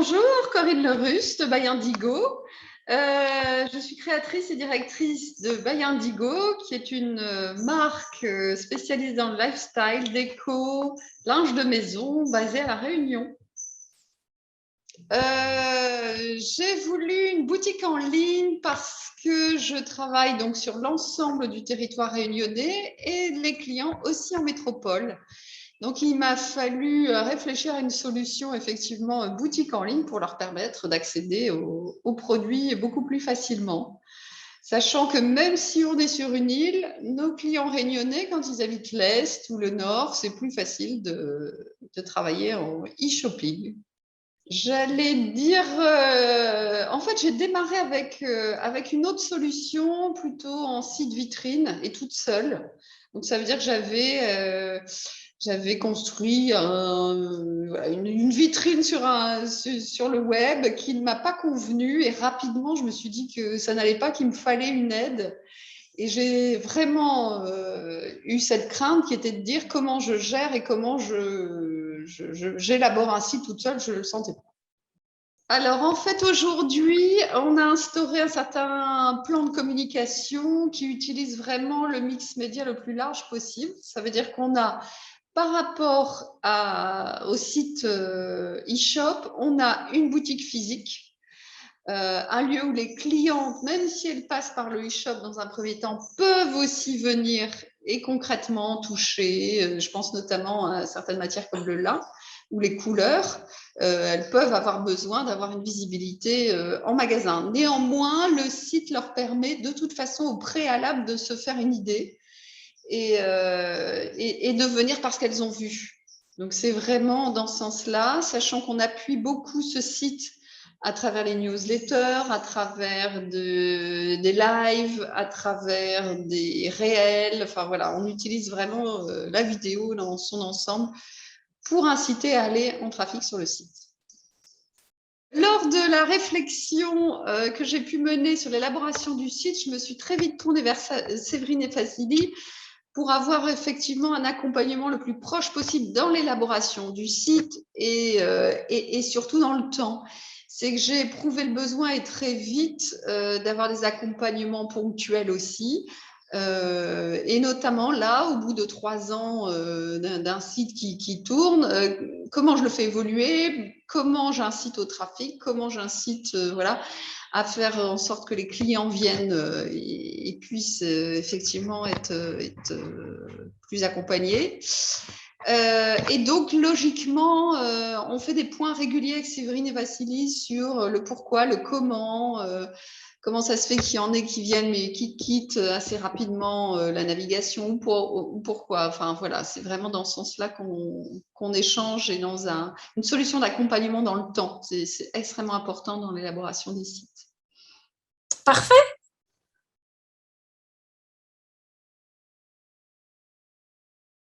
Bonjour, Corinne Lerus de By Indigo. Je suis créatrice et directrice de By Indigo, qui est une marque spécialisée dans le lifestyle, déco, linge de maison, basée à La Réunion. J'ai voulu une boutique en ligne parce que je travaille donc sur l'ensemble du territoire réunionnais et les clients aussi en métropole. Donc, il m'a fallu réfléchir à une solution, effectivement, boutique en ligne pour leur permettre d'accéder aux produits beaucoup plus facilement. Sachant que même si on est sur une île, nos clients réunionnais, quand ils habitent l'Est ou le Nord, c'est plus facile de travailler en e-shopping. J'allais dire, en fait, j'ai démarré avec une autre solution, plutôt en site vitrine et toute seule. Donc, ça veut dire que j'avais construit une vitrine sur le web qui ne m'a pas convenu, et rapidement, je me suis dit que ça n'allait pas, qu'il me fallait une aide. Et j'ai vraiment eu cette crainte qui était de dire comment je gère et comment j'élabore un site toute seule, je ne le sentais pas. Alors, en fait, aujourd'hui, on a instauré un certain plan de communication qui utilise vraiment le mix média le plus large possible. Ça veut dire qu'on a, par rapport au site e-shop, on a une boutique physique, un lieu où les clientes, même si elles passent par le e-shop dans un premier temps, peuvent aussi venir et concrètement toucher. Je pense notamment à certaines matières comme le lin ou les couleurs. Elles peuvent avoir besoin d'avoir une visibilité en magasin. Néanmoins, le site leur permet de toute façon au préalable de se faire une idée et de venir parce qu'elles ont vu. Donc, c'est vraiment dans ce sens-là, sachant qu'on appuie beaucoup ce site à travers les newsletters, à travers des lives, à travers des réels. Enfin, voilà, on utilise vraiment la vidéo dans son ensemble pour inciter à aller en trafic sur le site. Lors de la réflexion que j'ai pu mener sur l'élaboration du site, je me suis très vite tournée vers Séverine et Fassili pour avoir effectivement un accompagnement le plus proche possible dans l'élaboration du site et surtout dans le temps. C'est que j'ai éprouvé le besoin et très vite d'avoir des accompagnements ponctuels aussi. Et notamment là, au bout de 3 ans d'un site qui tourne, comment je le fais évoluer, comment j'incite au trafic, comment j'incite voilà, à faire en sorte que les clients viennent et puissent effectivement être plus accompagnés. Et donc, logiquement, on fait des points réguliers avec Séverine et Vassili sur le pourquoi, le comment, comment ça se fait qu'il y en ait qui viennent mais qui quittent assez rapidement la navigation ou pourquoi. Enfin, voilà, c'est vraiment dans ce sens-là qu'on échange et dans une solution d'accompagnement dans le temps. C'est extrêmement important dans l'élaboration des sites. Parfait.